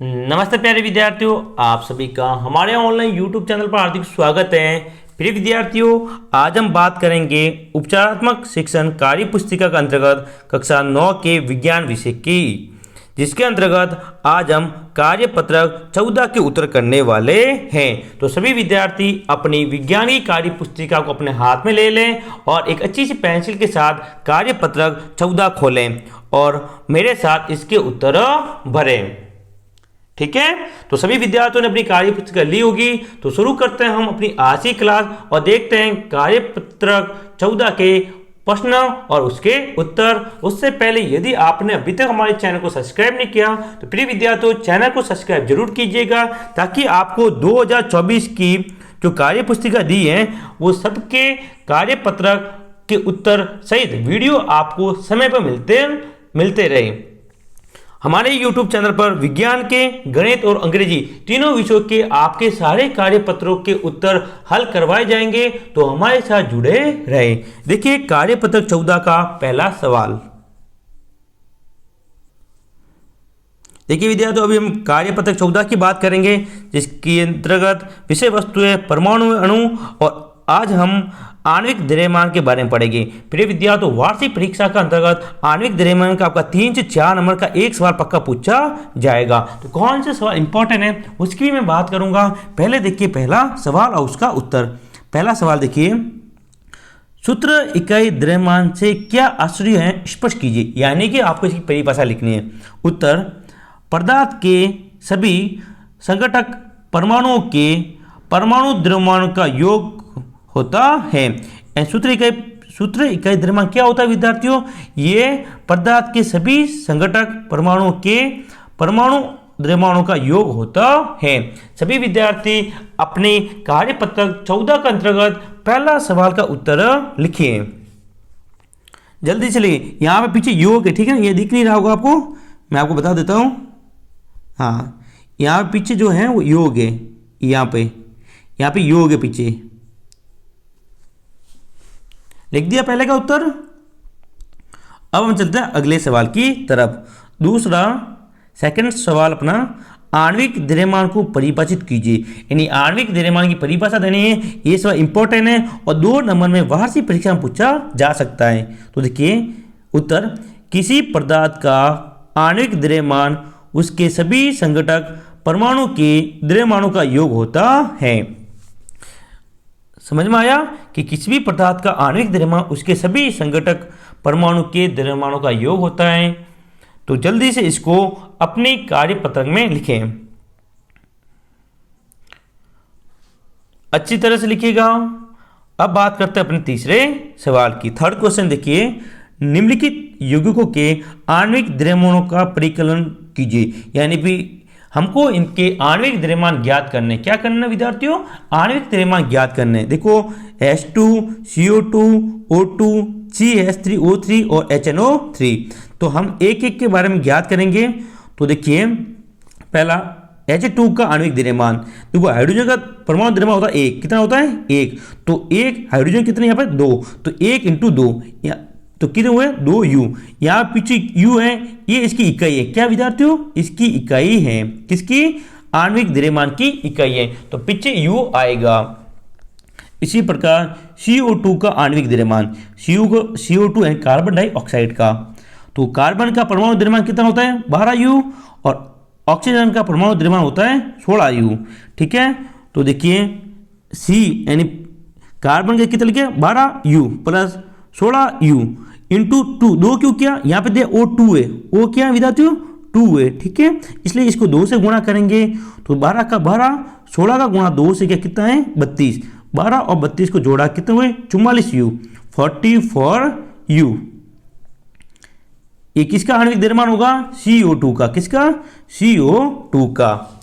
नमस्ते प्यारे विद्यार्थियों, आप सभी का हमारे ऑनलाइन यूट्यूब चैनल पर हार्दिक स्वागत है। प्रिय विद्यार्थियों, आज हम बात करेंगे उपचारात्मक शिक्षण कार्य पुस्तिका के अंतर्गत कक्षा 9 के विज्ञान विषय की, जिसके अंतर्गत आज हम कार्य पत्रक 14 के उत्तर करने वाले हैं। तो सभी विद्यार्थी अपनी विज्ञान की कार्य पुस्तिका को अपने हाथ में ले लें और एक अच्छी सी पेंसिल के साथ कार्य पत्रक 14 खोलें और मेरे साथ इसके उत्तर भरें। ठीक है, तो सभी विद्यार्थियों ने अपनी कार्य पुस्तिका ली होगी। तो शुरू करते हैं हम अपनी आज की क्लास और देखते हैं कार्य पत्रक 14 के प्रश्न और उसके उत्तर। उससे पहले यदि आपने अभी तक हमारे चैनल को सब्सक्राइब नहीं किया तो प्रिय विद्यार्थियों चैनल को सब्सक्राइब जरूर कीजिएगा, ताकि आपको 2024 की जो कार्य पुस्तिका दी है वो सबके कार्य पत्रक के उत्तर सहित वीडियो आपको समय पर मिलते रहे। हमारे YouTube चैनल पर विज्ञान के, गणित और अंग्रेजी तीनों विषयों के आपके सारे कार्य पत्रों के उत्तर हल करवाए जाएंगे, तो हमारे साथ जुड़े रहे। देखिए कार्य पत्रक 14 का पहला सवाल। देखिए विद्यार्थियों, अभी हम कार्य पत्रक 14 की बात करेंगे, जिसके अंतर्गत विषय वस्तु है परमाणु अणु, और आज हम आणविक द्रव्यमान के बारे में पढ़ेंगे। प्रिय विद्यार्थियों, वार्षिक परीक्षा का अंतर्गत आणविक द्रव्यमान का आपका 3 से 4 नंबर का एक सवाल पक्का पूछा जाएगा। तो कौन से सवाल इंपॉर्टेंट है उसकी भी मैं बात करूंगा। पहले देखिए पहला सवाल और उसका उत्तर। पहला सवाल देखिए, सूत्र इकाई द्रव्यमान से क्या आश्चर्य है स्पष्ट कीजिए, यानी कि आपको इसकी परिभाषा लिखनी है। उत्तर, पदार्थ के सभी संघटक परमाणुओं के परमाणु द्रव्यमान का योग होता है। सूत्र इकाई द्रव्यमान क्या होता है विद्यार्थियों? ये पदार्थ के सभी संघटक परमाणुओं के परमाणु द्रव्यमानों का योग होता है। सभी विद्यार्थी अपने कार्य पत्रक 14 के अंतर्गत पहला सवाल का उत्तर लिखिए। जल्दी चलिए, यहाँ पे पीछे योग है, ठीक है, ये दिख नहीं रहा होगा आपको, मैं आपको बता देता हूँ। हाँ, यहाँ पीछे जो है वो योग है, यहाँ पे योग है पीछे, लिख दिया पहले का उत्तर। अब हम चलते हैं अगले सवाल की तरफ। दूसरा सेकंड सवाल अपना, आणविक द्रव्यमान को परिभाषित कीजिए, यानी आणविक द्रव्यमान की परिभाषा देनी है। ये सवाल इंपॉर्टेंट है और 2 नंबर में वार्षिक परीक्षा में पूछा जा सकता है। तो देखिए उत्तर, किसी पदार्थ का आणविक द्रव्यमान उसके सभी संघटक परमाणु के द्रव्यमानों का योग होता है। समझ में आया कि किसी भी पदार्थ का आणविक द्रव्यमान उसके सभी संघटक परमाणु के द्रव्यमानों का योग होता है। तो जल्दी से इसको अपने कार्य पत्रक में लिखें, अच्छी तरह से लिखिएगा। अब बात करते हैं अपने तीसरे सवाल की। थर्ड क्वेश्चन देखिए, निम्नलिखित यौगिकों के आणविक द्रव्यमानों का परिकलन कीजिए, यानी कि हमको इनके आणविक द्रव्यमान ज्ञात करने। क्या करना विद्यार्थियों? आणविक द्रव्यमान ज्ञात करने। देखो H2, CO2, O2, CH3O3 और HNO3। तो हम एक एक के बारे में ज्ञात करेंगे। तो देखिए पहला H2 का आणविक द्रव्यमान। देखो हाइड्रोजन का परमाणु द्रव्यमान होता है 1, कितना होता है 1, तो 1 हाइड्रोजन कितने यहाँ पर 2, तो 1 × 2 तो कितने हुए 2 U। यहाँ पीछे U है, ये इसकी इकाई है। क्या विद्यार्थियों? इसकी इकाई है। किसकी? आणविक द्रव्यमान की इकाई है, तो पीछे U आएगा। इसी प्रकार CO2 का आणविक द्रव्यमान, CO2 है कार्बन डाइऑक्साइड का, तो कार्बन का परमाणु द्रव्यमान कितना होता है 12 U, और ऑक्सीजन का परमाणु द्रव्यमान होता है 16 U। ठीक है, तो देखिए C यानी कार्बन के कितना लिखे 12 U प्लस 16 U इंटू 2, 2 क्यों किया? यहाँ पे दे O2 है, O क्या है विद्यार्थियों 2 है, ठीक है, इसलिए इसको 2 से गुणा करेंगे। तो 12 का 12, 16 का गुणा 2 से क्या कितना है 32, 12 और 32 को जोड़ा कितने हुए 44 U, 44 U। ये किसका आणविक द्रव्यमान होगा? CO2 का। किसका? CO2 का।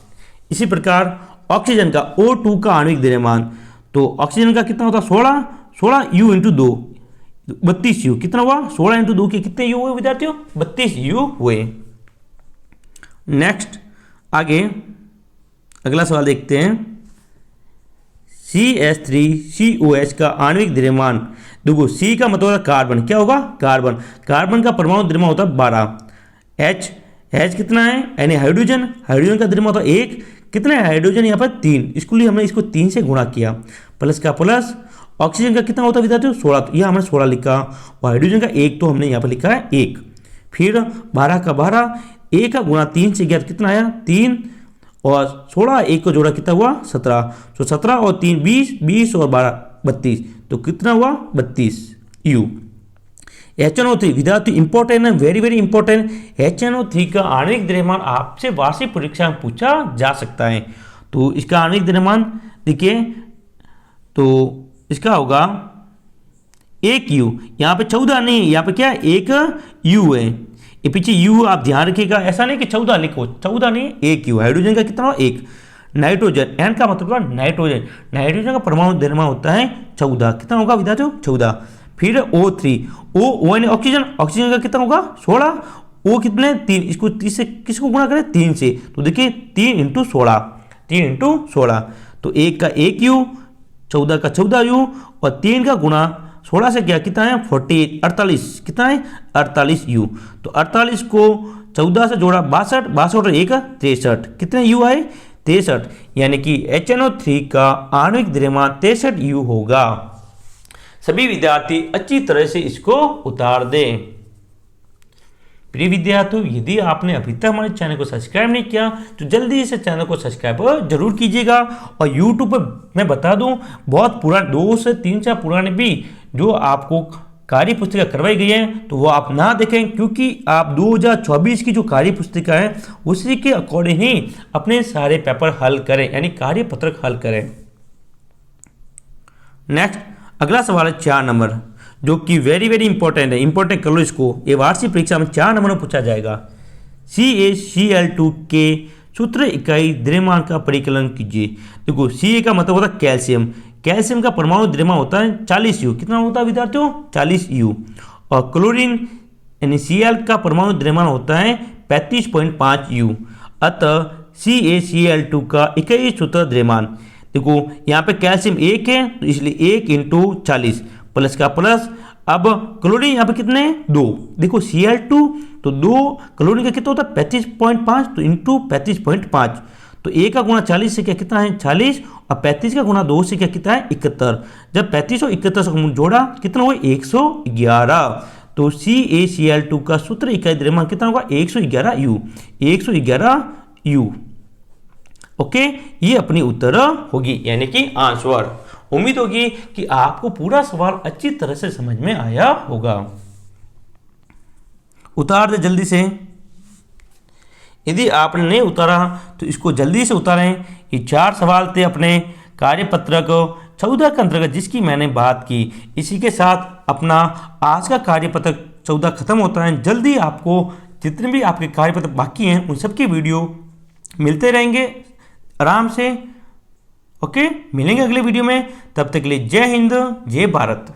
इसी प्रकार ऑक्सीजन का O2 का आणविक द्रव्यमान, तो ऑक्सीजन का कितना होता 16 U × 2, 32 U। कितना हुआ 16 × 2 के कितने U हुए विद्यार्थियों? 32 U हुए। नेक्स्ट आगे अगला सवाल देखते हैं। CH3COH का आणविक द्रव्यमान। देखो C का मतलब होता है कार्बन, क्या होगा कार्बन, कार्बन का परमाणु द्रव्यमान होता है 12, H H कितना है, यानी हाइड्रोजन, हाइड्रोजन का द्रव्यमान होता है 1, कितना है हाइड्रोजन यहाँ पर 3, इसके लिए हमने इसको 3 से गुणा किया, प्लस का प्लस। ऑक्सीजन का कितना होता है विद्यार्थियों 16, तो यह हमने 16 लिखा, और हाइड्रोजन का 1 तो हमने यहाँ पर लिखा है 1। फिर 12 का 12, 1 का गुणा 3 से गया कितना आया 3, और 16 1 को जोड़ा कितना हुआ 17, तो 17 और 3 20, 20 और 12 32, तो कितना हुआ 32 U। HNO3 विद्यार्थी इंपॉर्टेंट है, वेरी वेरी इंपॉर्टेंट। HNO3 का आणविक द्रव्यमान आपसे वार्षिक परीक्षा में पूछा जा सकता है। तो इसका आणविक द्रव्यमान देखिए, तो इसका होगा 1 U, यहाँ पे 14 नहीं, यहाँ पे क्या 1 U है, ये पीछे U आप ध्यान रखिएगा, ऐसा नहीं कि 14 लिखो, 14 नहीं 1 U। हाइड्रोजन का कितना 1, नाइट्रोजन, N का मतलब होगा नाइट्रोजन, नाइट्रोजन का परमाणु द्रव्यमान होता है 14, कितना होगा विद्यार्थियों 14। फिर O3, O यानी ऑक्सीजन, ऑक्सीजन का कितना होगा 16, O कितने 3, इसको 30 से किसको गुणा करें 3 से, तो देखिए 3 × 16, 3 × 16, तो 1 का 1 U, 14 का 14 U, और 3 का गुणा 16 से क्या कितना है 48, 48 कितना है 48 U। तो 48 को 14 से जोड़ा 62, 62 और 1 63, कितने U आए 63, यानी कि HNO3 का आणविक द्रव्यमान 63 U होगा। सभी विद्यार्थी अच्छी तरह से इसको उतार दें। प्रिय विद्यार्थियों, यदि आपने अभी तक हमारे चैनल को सब्सक्राइब नहीं किया तो जल्दी से चैनल को सब्सक्राइब जरूर कीजिएगा। और YouTube पर मैं बता दूं, बहुत पुराने 2 से 3 साल पुराने भी जो आपको कार्य पुस्तिका करवाई गई है तो वो आप ना देखें, क्योंकि आप 2024 की जो कार्य पुस्तिका है उसी के अकॉर्डिंग ही अपने सारे पेपर हल करें, यानी कार्य पत्रक हल करें। नेक्स्ट अगला सवाल है 4 नंबर, जो कि वेरी वेरी इंपॉर्टेंट है, इंपॉर्टेंट कर लो इसको, ये वार्षिक परीक्षा में 4 नंबर में पूछा जाएगा। CaCl2 के सूत्र इकाई द्रव्यमान का परिकलन कीजिए। देखो Ca का मतलब होता है कैल्शियम, कैल्शियम का परमाणु द्रव्यमान होता है 40 U, कितना होता है विद्यार्थियों 40 U। और क्लोरीन यानी Cl का परमाणु द्रव्यमान होता है 35.5 U। अतः CaCl2 का इकाई सूत्र द्रव्यमान, देखो यहाँ पे कैल्शियम 1 है तो इसलिए 1 × 40, प्लस का प्लस। अब क्लोरीन यहाँ पे कितने 2, देखो Cl2 तो 2, क्लोरीन का कितना होता है 35.5, तो इंटू 35.5, तो 1 का गुणा 40 से क्या कितना है 40, और 35 का गुणा 2 से क्या कितना है 71। जब 35 और 71 से जोड़ा कितना हुआ 111, तो CaCl2 का सूत्र इकाई द्रव्यमान कितना होगा 111 U, 111 U। ओके, ये अपनी उत्तर होगी, यानी कि आंसर। उम्मीद होगी कि आपको पूरा सवाल अच्छी तरह से समझ में आया होगा। उतार दे जल्दी से, यदि आपने नहीं उतारा तो इसको जल्दी से उतारें। ये 4 सवाल थे अपने कार्यपत्रक 14 के अंतर्गत जिसकी मैंने बात की। इसी के साथ अपना आज का कार्यपत्रक 14 खत्म होता है। जल्दी आपको जितने भी आपके कार्यपत्रक बाकी हैं उन सबकी वीडियो मिलते रहेंगे आराम से। ओके, मिलेंगे अगले वीडियो में, तब तक के लिए जय हिंद जय भारत।